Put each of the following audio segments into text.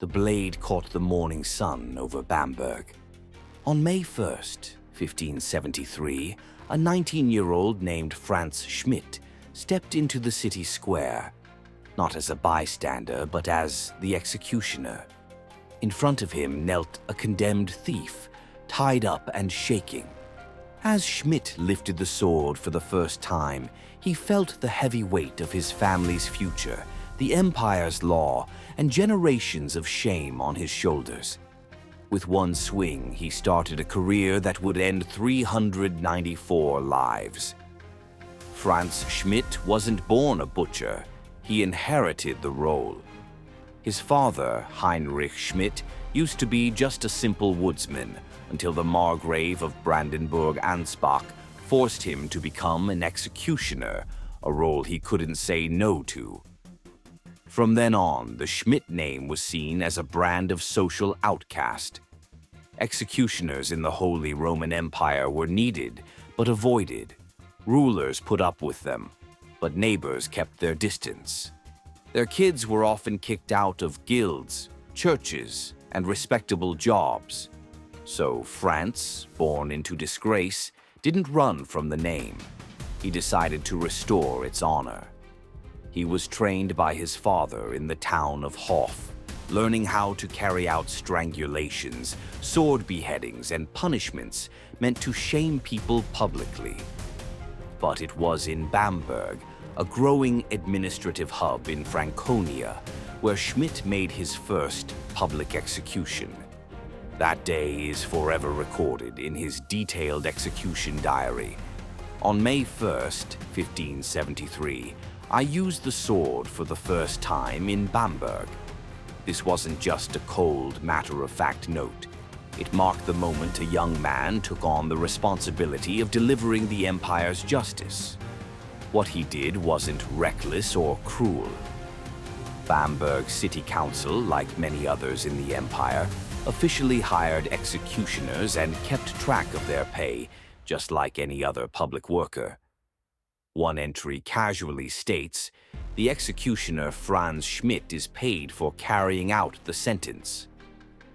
The blade caught the morning sun over Bamberg. On May 1st, 1573, a 19-year-old named Frantz Schmidt stepped into the city square, not as a bystander, but as the executioner. In front of him knelt a condemned thief, tied up and shaking. As Schmidt lifted the sword for the first time, he felt the heavy weight of his family's future, the empire's law, and generations of shame on his shoulders. With one swing, he started a career that would end 394 lives. Frantz Schmidt wasn't born a butcher. He inherited the role. His father, Heinrich Schmidt, used to be just a simple woodsman until the Margrave of Brandenburg-Ansbach forced him to become an executioner, a role he couldn't say no to. From then on, the Schmidt name was seen as a brand of social outcast. Executioners in the Holy Roman Empire were needed, but avoided. Rulers put up with them, but neighbors kept their distance. Their kids were often kicked out of guilds, churches, and respectable jobs. So Frantz, born into disgrace, didn't run from the name. He decided to restore its honor. He was trained by his father in the town of Hof, learning how to carry out strangulations, sword beheadings, and punishments meant to shame people publicly. But it was in Bamberg, a growing administrative hub in Franconia, where Schmidt made his first public execution. That day is forever recorded in his detailed execution diary. On May 1st, 1573, I used the sword for the first time in Bamberg. This wasn't just a cold, matter-of-fact note. It marked the moment a young man took on the responsibility of delivering the empire's justice. What he did wasn't reckless or cruel. Bamberg City Council, like many others in the empire, officially hired executioners and kept track of their pay, just like any other public worker. One entry casually states, "The executioner Frantz Schmidt is paid for carrying out the sentence."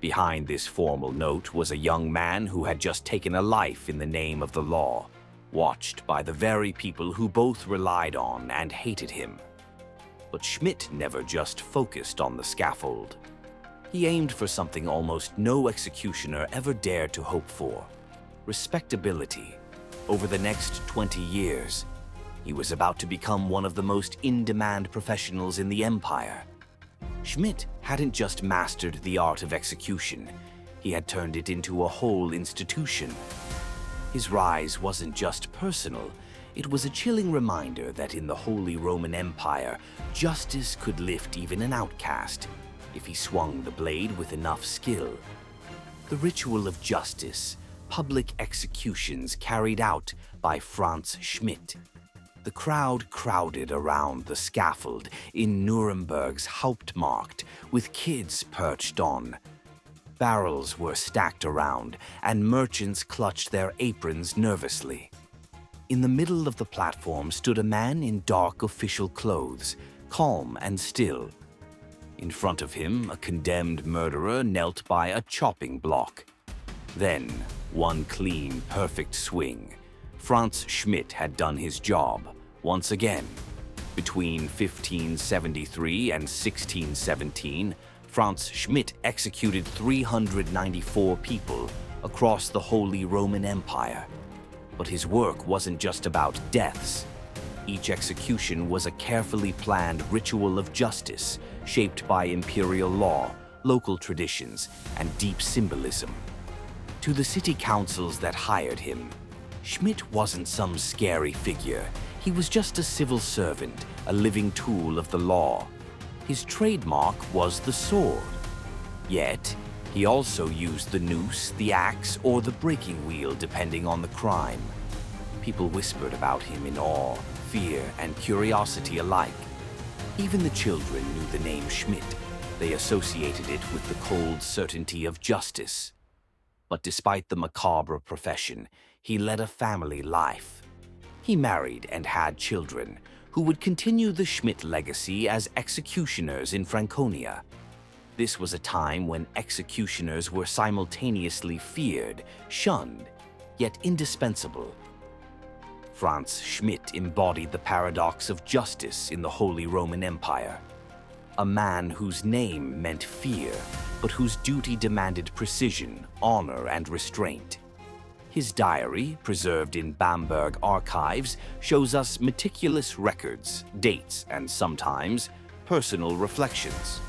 Behind this formal note was a young man who had just taken a life in the name of the law, watched by the very people who both relied on and hated him. But Schmidt never just focused on the scaffold. He aimed for something almost no executioner ever dared to hope for: respectability. Over the next 20 years, he was about to become one of the most in-demand professionals in the empire. Schmidt hadn't just mastered the art of execution, he had turned it into a whole institution. His rise wasn't just personal, it was a chilling reminder that in the Holy Roman Empire, justice could lift even an outcast if he swung the blade with enough skill. The ritual of justice, public executions carried out by Frantz Schmidt. The crowd crowded around the scaffold in Nuremberg's Hauptmarkt, with kids perched on. Barrels were stacked around, and merchants clutched their aprons nervously. In the middle of the platform stood a man in dark official clothes, calm and still. In front of him, a condemned murderer knelt by a chopping block. Then, one clean, perfect swing. Frantz Schmidt had done his job, once again. Between 1573 and 1617, Frantz Schmidt executed 394 people across the Holy Roman Empire. But his work wasn't just about deaths. Each execution was a carefully planned ritual of justice, shaped by imperial law, local traditions, and deep symbolism. To the city councils that hired him, Schmidt wasn't some scary figure. He was just a civil servant, a living tool of the law. His trademark was the sword. Yet, he also used the noose, the axe, or the breaking wheel depending on the crime. People whispered about him in awe, fear, and curiosity alike. Even the children knew the name Schmidt. They associated it with the cold certainty of justice. But despite the macabre profession, he led a family life. He married and had children, who would continue the Schmidt legacy as executioners in Franconia. This was a time when executioners were simultaneously feared, shunned, yet indispensable. Frantz Schmidt embodied the paradox of justice in the Holy Roman Empire. A man whose name meant fear, but whose duty demanded precision, honor, and restraint. His diary, preserved in Bamberg archives, shows us meticulous records, dates, and sometimes personal reflections.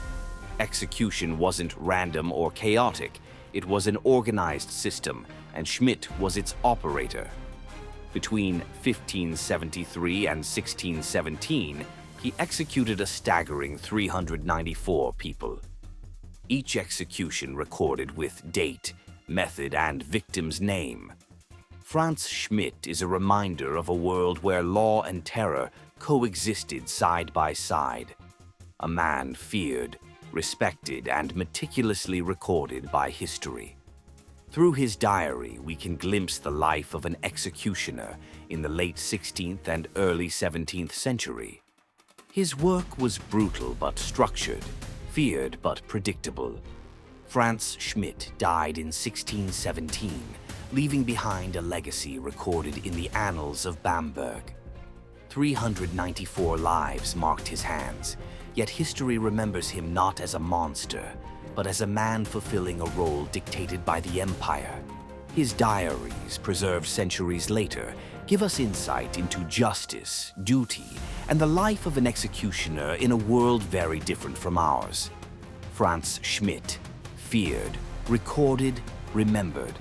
Execution wasn't random or chaotic. It was an organized system, and Schmidt was its operator. Between 1573 and 1617, he executed a staggering 394 people. Each execution recorded with date, method, and victim's name. Frantz Schmidt is a reminder of a world where law and terror coexisted side by side. A man feared, respected, and meticulously recorded by history. Through his diary, we can glimpse the life of an executioner in the late 16th and early 17th century. His work was brutal but structured, feared but predictable. Frantz Schmidt died in 1617, leaving behind a legacy recorded in the annals of Bamberg. 394 lives marked his hands, yet history remembers him not as a monster, but as a man fulfilling a role dictated by the empire. His diaries, preserved centuries later, give us insight into justice, duty, and the life of an executioner in a world very different from ours. Frantz Schmidt, feared, recorded, remembered,